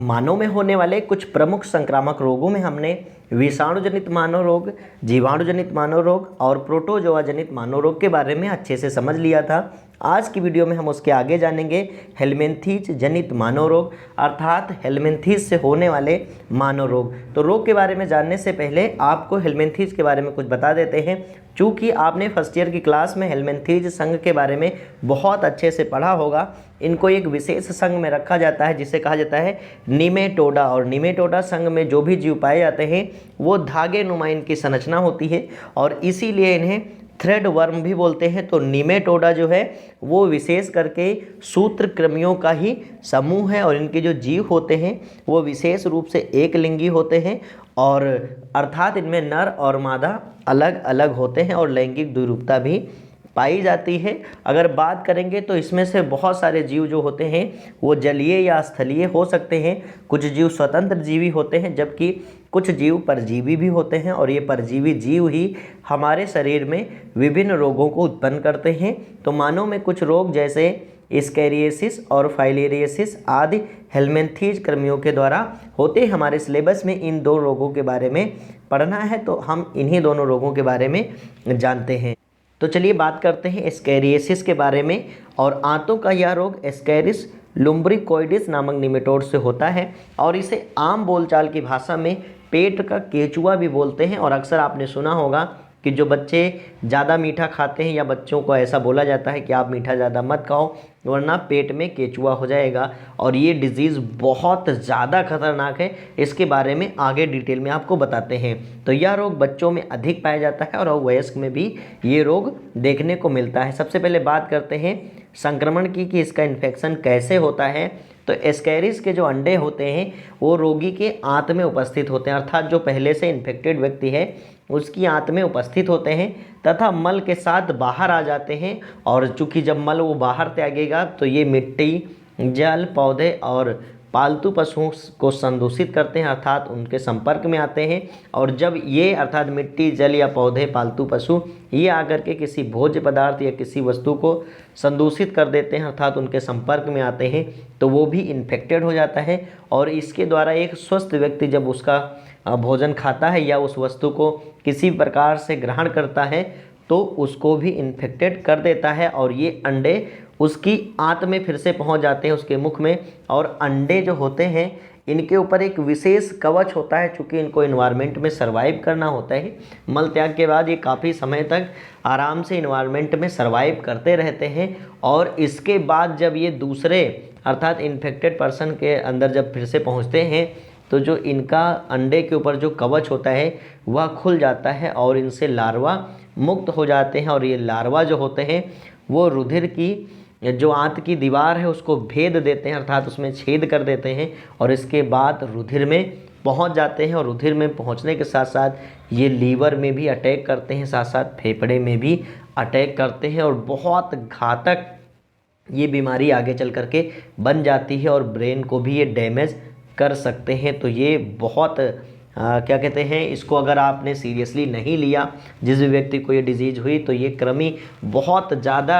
मानव में होने वाले कुछ प्रमुख संक्रामक रोगों में हमने विषाणु जनित मानव रोग, जीवाणु जनित मानव रोग और प्रोटोजोआ जनित मानव रोग के बारे में अच्छे से समझ लिया था। आज की वीडियो में हम उसके आगे जानेंगे हेलमिंथीज जनित मानव रोग, अर्थात हेलमिंथीज से होने वाले मानव रोग। तो रोग के बारे में जानने से पहले आपको हेलमिंथीज के बारे में कुछ बता देते हैं। चूँकि आपने फर्स्ट ईयर की क्लास में हेलमिंथीज संघ के बारे में बहुत अच्छे से पढ़ा होगा, इनको एक विशेष संघ में रखा जाता है जिसे कहा जाता है निमेटोडा। और निमेटोडा संघ में जो भी जीव पाए जाते हैं वो धागे नुमा इनकी संरचना होती है और इसीलिए इन्हें थ्रेड वर्म भी बोलते हैं। तो निमेटोडा जो है वो विशेष करके सूत्रकृमियों का ही समूह है और इनके जो जीव होते हैं वो विशेष रूप से एक लिंगी होते हैं और अर्थात इनमें नर और मादा अलग अलग होते हैं और लैंगिक द्विरूपता भी पाई जाती है। अगर बात करेंगे तो इसमें से बहुत सारे जीव जो होते हैं वो जलीय या स्थलीय हो सकते हैं। कुछ जीव स्वतंत्र जीवी होते हैं जबकि कुछ जीव परजीवी भी होते हैं और ये परजीवी जीव ही हमारे शरीर में विभिन्न रोगों को उत्पन्न करते हैं। तो मानव में कुछ रोग जैसे स्कैरिएसिस और फाइलेरियोसिस आदि हेलमिंथीज कृमियों के द्वारा होते। हमारे सिलेबस में इन दो रोगों के बारे में पढ़ना है तो हम इन्हीं दोनों रोगों के बारे में जानते हैं। तो चलिए बात करते हैं स्कैरिएसिस के बारे में। और आंतों का यह रोग एस्कैरिस लुम्ब्रिकोइडिस नामक निमेटोड से होता है और इसे आम बोलचाल की भाषा में पेट का केचुआ भी बोलते हैं। और अक्सर आपने सुना होगा कि जो बच्चे ज़्यादा मीठा खाते हैं या बच्चों को ऐसा बोला जाता है कि आप मीठा ज़्यादा मत खाओ वरना पेट में केचुआ हो जाएगा। और ये डिजीज़ बहुत ज़्यादा खतरनाक है, इसके बारे में आगे डिटेल में आपको बताते हैं। तो यह रोग बच्चों में अधिक पाया जाता है और वयस्क में भी ये रोग देखने को मिलता है। सबसे पहले बात करते हैं संक्रमण की कि इसका इन्फेक्शन कैसे होता है। तो एस्कैरिस के जो अंडे होते हैं वो रोगी के आंत में उपस्थित होते हैं, अर्थात जो पहले से इन्फेक्टेड व्यक्ति है उसकी आंत में उपस्थित होते हैं तथा मल के साथ बाहर आ जाते हैं। और चूँकि जब मल वो बाहर त्यागेगा तो ये मिट्टी, जल, पौधे और पालतू पशुओं को संदूषित करते हैं, अर्थात उनके संपर्क में आते हैं। और जब ये अर्थात मिट्टी, जल या पौधे, पालतू पशु ये आकर के किसी भोज्य पदार्थ या किसी वस्तु को संदूषित कर देते हैं, अर्थात उनके संपर्क में आते हैं, तो वो भी इन्फेक्टेड हो जाता है। और इसके द्वारा एक स्वस्थ व्यक्ति जब उसका भोजन खाता है या उस वस्तु को किसी प्रकार से ग्रहण करता है तो उसको भी इन्फेक्टेड कर देता है और ये अंडे उसकी आंत में फिर से पहुंच जाते हैं, उसके मुख में। और अंडे जो होते हैं इनके ऊपर एक विशेष कवच होता है, चूँकि इनको इन्वायरमेंट में सर्वाइव करना होता है। मल त्याग के बाद ये काफ़ी समय तक आराम से इन्वायरमेंट में सर्वाइव करते रहते हैं और इसके बाद जब ये दूसरे अर्थात इन्फेक्टेड पर्सन के अंदर जब फिर से पहुँचते हैं तो जो इनका अंडे के ऊपर जो कवच होता है वह खुल जाता है और इनसे लार्वा मुक्त हो जाते हैं। और ये लार्वा जो होते हैं वो रुधिर की जो आंत की दीवार है उसको भेद देते हैं, अर्थात उसमें छेद कर देते हैं और इसके बाद रुधिर में पहुंच जाते हैं। और रुधिर में पहुंचने के साथ साथ ये लीवर में भी अटैक करते हैं, साथ साथ फेफड़े में भी अटैक करते हैं और बहुत घातक ये बीमारी आगे चल करके बन जाती है और ब्रेन को भी ये डैमेज कर सकते हैं। तो ये बहुत क्या कहते हैं, इसको अगर आपने सीरियसली नहीं लिया, जिस भी व्यक्ति को ये डिजीज़ हुई, तो ये कृमि बहुत ज़्यादा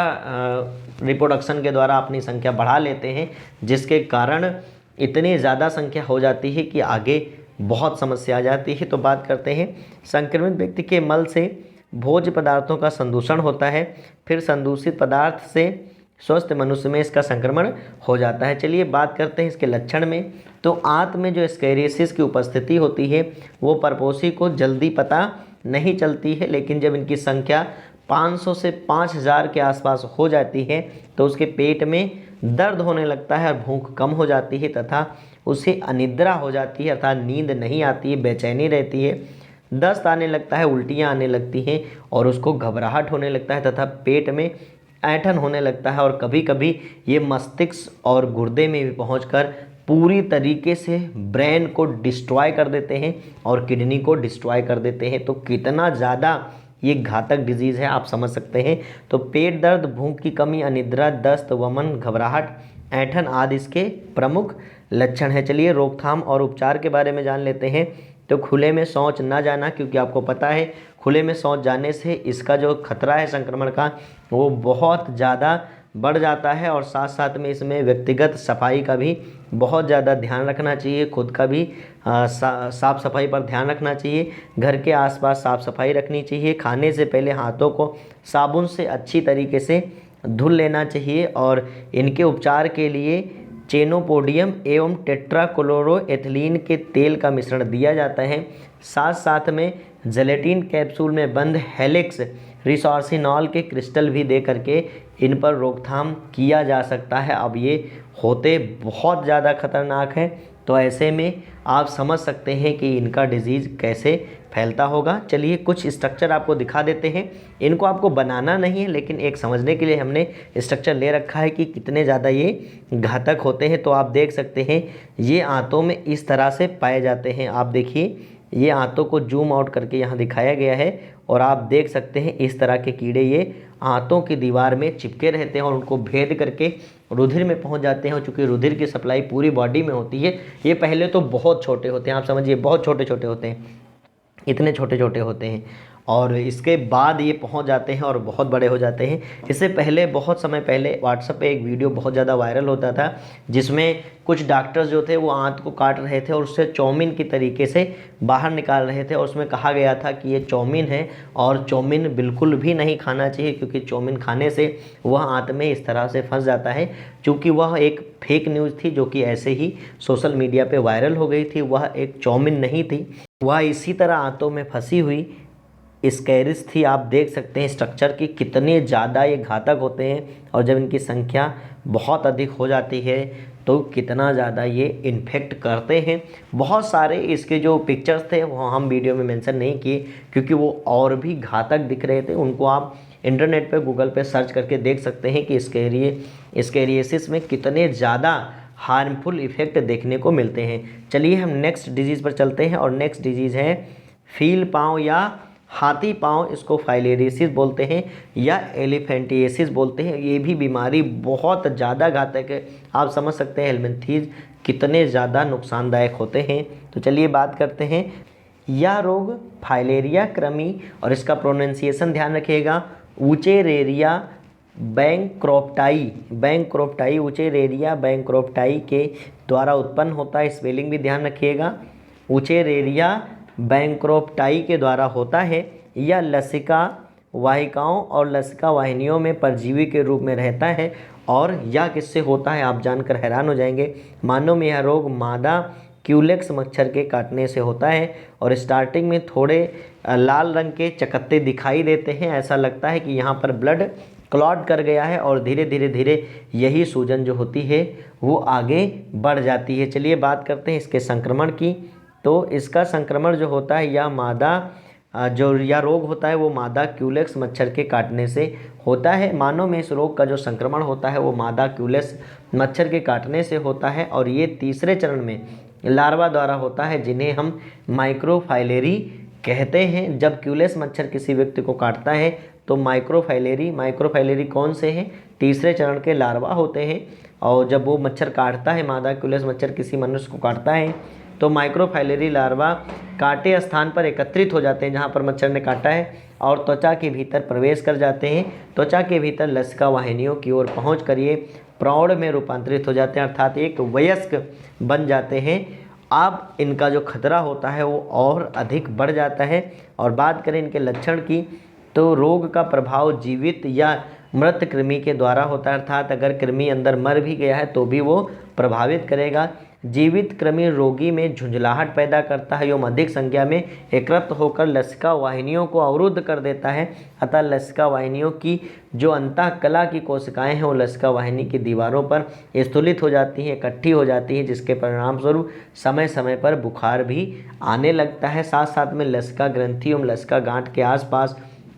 रिप्रोडक्शन के द्वारा अपनी संख्या बढ़ा लेते हैं, जिसके कारण इतनी ज़्यादा संख्या हो जाती है कि आगे बहुत समस्या आ जाती है। तो बात करते हैं संक्रमित व्यक्ति के मल से भोज्य पदार्थों का संदूषण होता है, फिर संदूषित पदार्थ से स्वस्थ मनुष्य में इसका संक्रमण हो जाता है। चलिए बात करते हैं इसके लक्षण में। तो आंत में जो स्कैरिएसिस की उपस्थिति होती है वो परपोषी को जल्दी पता नहीं चलती है, लेकिन जब इनकी संख्या 500 से 5000 के आसपास हो जाती है तो उसके पेट में दर्द होने लगता है और भूख कम हो जाती है तथा उसे अनिद्रा हो जाती है, अर्थात नींद नहीं आती है, बेचैनी रहती है, दस्त आने लगता है, उल्टियाँ आने लगती हैं और उसको घबराहट होने लगता है तथा पेट में ऐंठन होने लगता है। और कभी कभी ये मस्तिष्क और गुर्दे में भी पहुंचकर पूरी तरीके से ब्रेन को डिस्ट्रॉय कर देते हैं और किडनी को डिस्ट्रॉय कर देते हैं। तो कितना ज़्यादा ये घातक डिजीज़ है आप समझ सकते हैं। तो पेट दर्द, भूख की कमी, अनिद्रा, दस्त, वमन, घबराहट, ऐंठन आदि इसके प्रमुख लक्षण हैं। चलिए रोकथाम और उपचार के बारे में जान लेते हैं। तो खुले में शौच ना जाना, क्योंकि आपको पता है खुले में शौच जाने से इसका जो खतरा है संक्रमण का वो बहुत ज़्यादा बढ़ जाता है और साथ साथ में इसमें व्यक्तिगत सफाई का भी बहुत ज़्यादा ध्यान रखना चाहिए। खुद का भी साफ़ सफाई पर ध्यान रखना चाहिए। घर के आसपास साफ़ सफाई रखनी चाहिए। खाने से पहले हाथों को साबुन से अच्छी तरीके से धुल लेना चाहिए और इनके उपचार के लिए चेनोपोडियम एवं टेट्राक्लोरोएथिलीन के तेल का मिश्रण दिया जाता है। साथ साथ में जेलेटिन कैप्सूल में बंद हेलिक्स रिसोर्सिनॉल के क्रिस्टल भी दे करके इन पर रोकथाम किया जा सकता है। अब ये होते बहुत ज़्यादा खतरनाक है, तो ऐसे में आप समझ सकते हैं कि इनका डिजीज़ कैसे फैलता होगा। चलिए कुछ स्ट्रक्चर आपको दिखा देते हैं। इनको आपको बनाना नहीं है, लेकिन एक समझने के लिए हमने स्ट्रक्चर ले रखा है कि कितने ज़्यादा ये घातक होते हैं। तो आप देख सकते हैं ये आंतों में इस तरह से पाए जाते हैं। आप देखिए ये आंतों को जूम आउट करके यहाँ दिखाया गया है और आप देख सकते हैं इस तरह के कीड़े ये आंतों की दीवार में चिपके रहते हैं और उनको भेद करके रुधिर में पहुंच जाते हैं। और चूँकि रुधिर की सप्लाई पूरी बॉडी में होती है, ये पहले तो बहुत छोटे होते हैं, आप समझिए बहुत छोटे छोटे होते हैं, इतने छोटे छोटे होते हैं और इसके बाद ये पहुंच जाते हैं और बहुत बड़े हो जाते हैं। इससे पहले बहुत समय पहले व्हाट्सएप पे एक वीडियो बहुत ज़्यादा वायरल होता था जिसमें कुछ डॉक्टर्स जो थे वो आंत को काट रहे थे और उससे चौमिन की तरीके से बाहर निकाल रहे थे और उसमें कहा गया था कि ये चौमिन है और चौमिन बिल्कुल भी नहीं खाना चाहिए, क्योंकि चौमिन खाने से वह आंत में इस तरह से फंस जाता है। चूँकि वह एक फेक न्यूज़ थी जो कि ऐसे ही सोशल मीडिया पर वायरल हो गई थी, वह एक चौमिन नहीं थी, वह इसी तरह आंतों में फंसी हुई स्कैरिस थी। आप देख सकते हैं स्ट्रक्चर की कितने ज़्यादा ये घातक होते हैं और जब इनकी संख्या बहुत अधिक हो जाती है तो कितना ज़्यादा ये इन्फेक्ट करते हैं। बहुत सारे इसके जो पिक्चर्स थे वो हम वीडियो में मेंशन नहीं किए क्योंकि वो और भी घातक दिख रहे थे। उनको आप इंटरनेट पे गूगल पे सर्च करके देख सकते हैं कि स्कैरिएसिस में कितने ज़्यादा हार्मफुल इफ़ेक्ट देखने को मिलते हैं। चलिए हम नेक्स्ट डिजीज़ पर चलते हैं और नेक्स्ट डिजीज़ है फील पाँव या हाथी पाँव। इसको फाइलेरियसिस बोलते हैं या एलिफेंटिएसिस बोलते हैं। ये भी बीमारी बहुत ज़्यादा घातक है। आप समझ सकते हैं हेलमिंथीज कितने ज़्यादा नुकसानदायक होते हैं। तो चलिए बात करते हैं। यह रोग फाइलेरिया कृमि और इसका प्रोनाउंसिएशन ध्यान रखिएगा ऊचेरेरिया बैंक्रोप्टाई ऊचेरेरिया बैंक्रोप्टाई के द्वारा उत्पन्न होता है। स्पेलिंग भी ध्यान रखिएगा, ऊचेरेरिया बैंक्रोप्टाई के द्वारा होता है। यह लसिका वाहिकाओं और लसिका वाहिनियों में परजीवी के रूप में रहता है। और यह किससे होता है आप जानकर हैरान हो जाएंगे। मानव में यह रोग मादा क्यूलेक्स मच्छर के काटने से होता है और स्टार्टिंग में थोड़े लाल रंग के चकत्ते दिखाई देते हैं। ऐसा लगता है कि यहाँ पर ब्लड क्लॉट कर गया है और धीरे धीरे यही सूजन जो होती है वो आगे बढ़ जाती है। चलिए बात करते हैं इसके संक्रमण की। तो इसका संक्रमण जो होता है या रोग होता है वो मादा क्यूलेक्स मच्छर के काटने से होता है। मानव में इस रोग का जो संक्रमण होता है वो मादा क्यूलेक्स मच्छर के काटने से होता है और ये तीसरे चरण में लार्वा द्वारा होता है, जिन्हें हम माइक्रोफाइलेरी कहते हैं। जब क्यूलेक्स मच्छर किसी व्यक्ति को काटता है तो माइक्रोफाइलेरी कौन से हैं? तीसरे चरण के लार्वा होते हैं। और जब वो मच्छर काटता है, मादा क्यूलेक्स मच्छर किसी मनुष्य को काटता है, तो माइक्रोफाइलेरी लार्वा काटे स्थान पर एकत्रित हो जाते हैं जहाँ पर मच्छर ने काटा है और त्वचा के भीतर प्रवेश कर जाते हैं। त्वचा के भीतर लसिका वाहिनियों की ओर पहुँच कर ये प्रौढ़ में रूपांतरित हो जाते हैं, अर्थात एक वयस्क बन जाते हैं। अब इनका जो खतरा होता है वो और अधिक बढ़ जाता है। और बात करें इनके लक्षण की, तो रोग का प्रभाव जीवित या मृत कृमि के द्वारा होता है, अर्थात अगर कृमि अंदर मर भी गया है तो भी वो प्रभावित करेगा। जीवित कृमि रोगी में झुंझलाहट पैदा करता है एवं अधिक संख्या में एकत्र होकर लसिका वाहिनियों को अवरुद्ध कर देता है। अतः लसिका वाहिनियों की जो अंतःकला की कोशिकाएं हैं वो लसिका वाहिनी की दीवारों पर स्थूलित हो जाती हैं, इकट्ठी हो जाती हैं, जिसके परिणाम स्वरूप समय समय पर बुखार भी आने लगता है। साथ साथ में लसिका ग्रंथि एवं लसिका गांठ के आसपास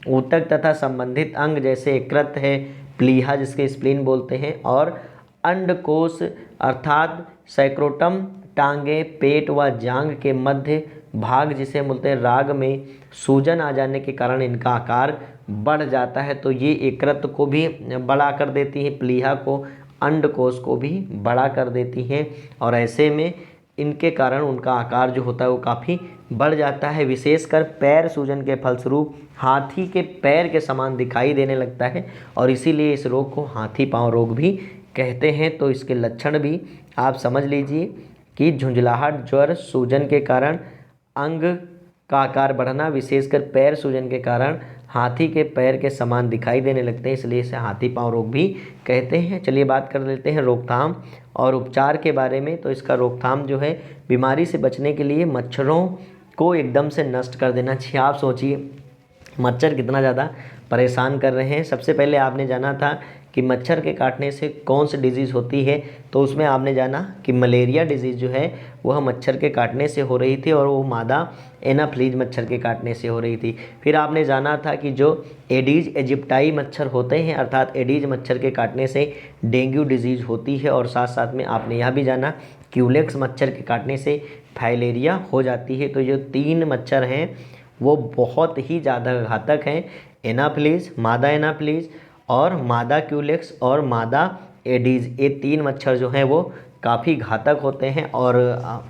ऊतक तथा संबंधित अंग जैसे यकृत है, प्लीहा जिसके स्प्लीन बोलते हैं, और अंडकोश अर्थात सैक्रोटम, टांगे, पेट व जांघ के मध्य भाग जिसे बोलते हैं राग में सूजन आ जाने के कारण इनका आकार बढ़ जाता है। तो ये यकृत को भी बड़ा कर देती है, प्लीहा को, अंडकोश को भी बड़ा कर देती हैं और ऐसे में इनके कारण उनका आकार जो होता है वो काफ़ी बढ़ जाता है। विशेषकर पैर सूजन के फलस्वरूप हाथी के पैर के समान दिखाई देने लगता है और इसीलिए इस रोग को हाथी पाँव रोग भी कहते हैं। तो इसके लक्षण भी आप समझ लीजिए कि झुंझलाहट, ज्वर, सूजन के कारण अंग का आकार बढ़ना, विशेषकर पैर सूजन के कारण हाथी के पैर के समान दिखाई देने लगते हैं, इसलिए इसे हाथी पाँव रोग भी कहते हैं। चलिए बात कर लेते हैं रोकथाम और उपचार के बारे में। तो इसका रोकथाम जो है, बीमारी से बचने के लिए मच्छरों को एकदम से नष्ट कर देना चाहिए। आप सोचिए मच्छर कितना ज़्यादा परेशान कर रहे हैं। सबसे पहले आपने जाना था कि मच्छर के काटने से कौन सी डिज़ीज़ होती है, तो उसमें आपने जाना कि मलेरिया डिज़ीज़ जो है वह मच्छर के काटने से हो रही थी और वो मादा एनाफ्लीज मच्छर के काटने से हो रही थी। फिर आपने जाना था कि जो एडीज एजिप्टाई मच्छर होते हैं, अर्थात एडीज मच्छर के काटने से डेंगू डिज़ीज़ होती है। और साथ साथ में आपने यह भी जाना क्यूलेक्स मच्छर के काटने से फाइलेरिया हो जाती है। तो जो 3 मच्छर हैं वो बहुत ही ज़्यादा घातक हैं, एनाफ्लीज, मादा एनाफ्लीज और मादा क्यूलेक्स और मादा एडीज़। ये 3 मच्छर जो हैं वो काफ़ी घातक होते हैं। और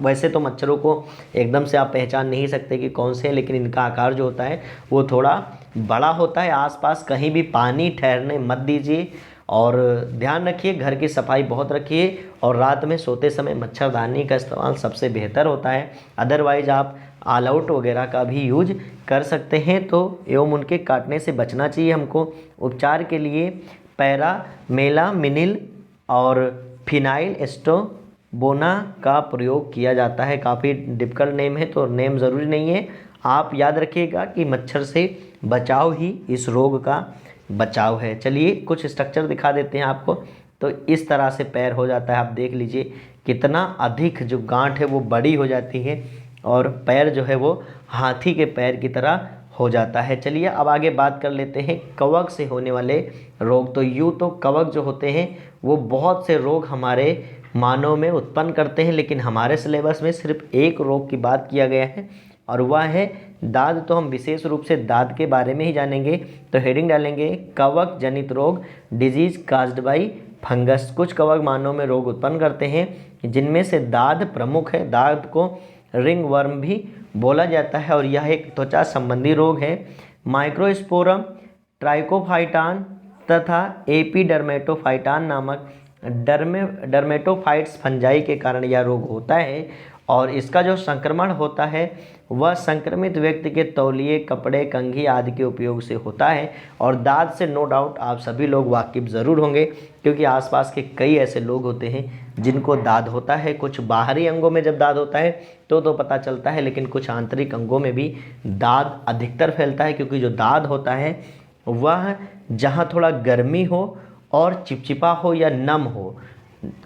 वैसे तो मच्छरों को एकदम से आप पहचान नहीं सकते कि कौन से हैं, लेकिन इनका आकार जो होता है वो थोड़ा बड़ा होता है। आसपास कहीं भी पानी ठहरने मत दीजिए और ध्यान रखिए, घर की सफाई बहुत रखिए और रात में सोते समय मच्छरदानी का इस्तेमाल सबसे बेहतर होता है। अदरवाइज़ आप ऑल आउट वगैरह का भी यूज कर सकते हैं। तो एवं उनके काटने से बचना चाहिए हमको। उपचार के लिए पैरामेलामिनिल और फिनाइल एस्टोबोना का प्रयोग किया जाता है। काफ़ी डिफिकल्ट नेम है तो नेम ज़रूरी नहीं है, आप याद रखिएगा कि मच्छर से बचाव ही इस रोग का बचाव है। चलिए कुछ स्ट्रक्चर दिखा देते हैं आपको। तो इस तरह से पैर हो जाता है, आप देख लीजिए कितना अधिक जो गांठ है वो बड़ी हो जाती है और पैर जो है वो हाथी के पैर की तरह हो जाता है। चलिए अब आगे बात कर लेते हैं कवक से होने वाले रोग। तो यूँ तो कवक जो होते हैं वो बहुत से रोग हमारे मानव में उत्पन्न करते हैं, लेकिन हमारे सिलेबस में सिर्फ एक रोग की बात किया गया है और वह है दाद। तो हम विशेष रूप से दाद के बारे में ही जानेंगे। तो हेडिंग डालेंगे कवक जनित रोग, डिजीज काज्ड बाई फंगस। कुछ कवक मानव में रोग उत्पन्न करते हैं जिनमें से दाद प्रमुख है। दाद को रिंग वर्म भी बोला जाता है और यह एक त्वचा संबंधी रोग है। माइक्रोस्पोरम, ट्राइकोफाइटान तथा एपिडर्मेटोफाइटान नामक डर्मेटोफाइट्स फंजाई के कारण यह रोग होता है और इसका जो संक्रमण होता है वह संक्रमित व्यक्ति के तौलिए, कपड़े, कंघी आदि के उपयोग से होता है। और दाद से नो डाउट आप सभी लोग वाकिफ ज़रूर होंगे, क्योंकि आसपास के कई ऐसे लोग होते हैं जिनको दाद होता है। कुछ बाहरी अंगों में जब दाद होता है तो पता चलता है, लेकिन कुछ आंतरिक अंगों में भी दाद अधिकतर फैलता है, क्योंकि जो दाद होता है वह जहाँ थोड़ा गर्मी हो और चिपचिपा हो या नम हो,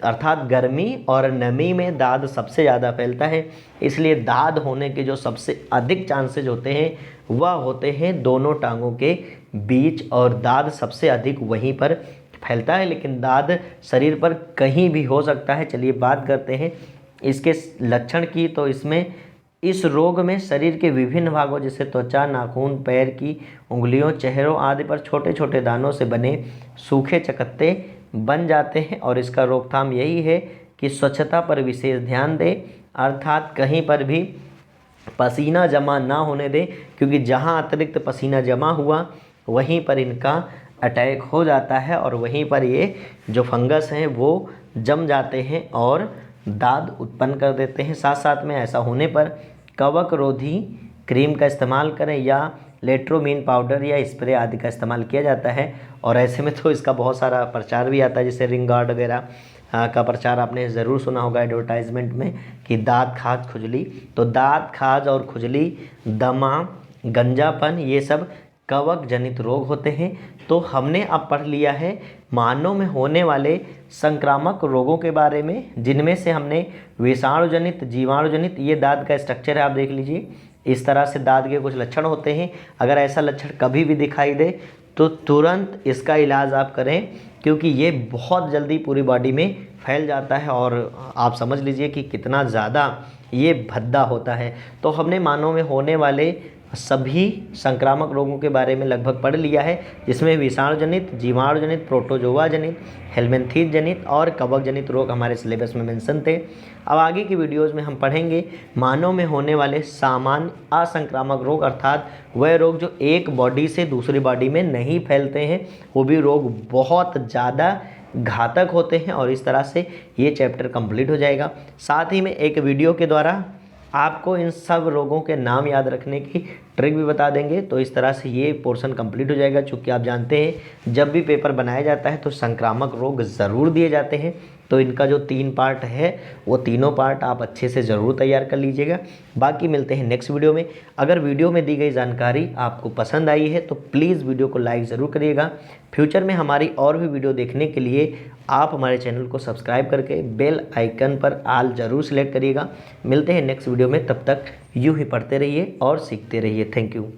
अर्थात गर्मी और नमी में दाद सबसे ज़्यादा फैलता है। इसलिए दाद होने के जो सबसे अधिक चांसेज होते हैं वह होते हैं दोनों टांगों के बीच, और दाद सबसे अधिक वहीं पर फैलता है, लेकिन दाद शरीर पर कहीं भी हो सकता है। चलिए बात करते हैं इसके लक्षण की। तो इसमें इस रोग में शरीर के विभिन्न भागों जैसे त्वचा, नाखून, पैर की उंगलियों, चेहरों आदि पर छोटे छोटे दानों से बने सूखे चकत्ते बन जाते हैं और इसका रोकथाम यही है कि स्वच्छता पर विशेष ध्यान दें, अर्थात कहीं पर भी पसीना जमा ना होने दें, क्योंकि जहां अतिरिक्त पसीना जमा हुआ वहीं पर इनका अटैक हो जाता है और वहीं पर ये जो फंगस हैं वो जम जाते हैं और दाद उत्पन्न कर देते हैं। साथ साथ में ऐसा होने पर कवक रोधी क्रीम का इस्तेमाल करें या लेट्रोमीन पाउडर या स्प्रे आदि का इस्तेमाल किया जाता है। और ऐसे में तो इसका बहुत सारा प्रचार भी आता है, जैसे रिंग गार्ड वगैरह का प्रचार आपने ज़रूर सुना होगा एडवर्टाइजमेंट में कि दाँत खाज खुजली। तो दाँत खाज और खुजली, दमा, गंजापन, ये सब कवक जनित रोग होते हैं। तो हमने अब पढ़ लिया है मानव में होने वाले संक्रामक रोगों के बारे में, जिनमें से हमने विषाणु जनित, जीवाणु जनित, ये दाँत का स्ट्रक्चर है, आप देख लीजिए। इस तरह से दाँत के कुछ लक्षण होते हैं। अगर ऐसा लक्षण कभी भी दिखाई दे तो तुरंत इसका इलाज आप करें, क्योंकि ये बहुत जल्दी पूरी बॉडी में फैल जाता है और आप समझ लीजिए कि कितना ज़्यादा ये भद्दा होता है। तो हमने मानव में होने वाले सभी संक्रामक रोगों के बारे में लगभग पढ़ लिया है, जिसमें विषाणु जनित, जीवाणु जनित, प्रोटोजोआ जनित, हेलमिंथेस जनित और कवक जनित रोग हमारे सिलेबस में मेंशन थे। अब आगे की वीडियोज़ में हम पढ़ेंगे मानव में होने वाले सामान्य असंक्रामक रोग, अर्थात वह रोग जो एक बॉडी से दूसरी बॉडी में नहीं फैलते हैं, वो भी रोग बहुत ज़्यादा घातक होते हैं, और इस तरह से ये चैप्टर कंप्लीट हो जाएगा। साथ ही में एक वीडियो के द्वारा आपको इन सब रोगों के नाम याद रखने की ट्रिक भी बता देंगे। तो इस तरह से ये पोर्शन कंप्लीट हो जाएगा। चूँकि आप जानते हैं जब भी पेपर बनाया जाता है तो संक्रामक रोग ज़रूर दिए जाते हैं, तो इनका जो 3 पार्ट है वो तीनों पार्ट आप अच्छे से ज़रूर तैयार कर लीजिएगा। बाकी मिलते हैं नेक्स्ट वीडियो में। अगर वीडियो में दी गई जानकारी आपको पसंद आई है तो प्लीज़ वीडियो को लाइक ज़रूर करिएगा। फ्यूचर में हमारी और भी वीडियो देखने के लिए आप हमारे चैनल को सब्सक्राइब करके बेल आइकन पर ऑल ज़रूर सेलेक्ट करिएगा। मिलते हैं नेक्स्ट वीडियो में, तब तक यूँ ही पढ़ते रहिए और सीखते रहिए। Thank you.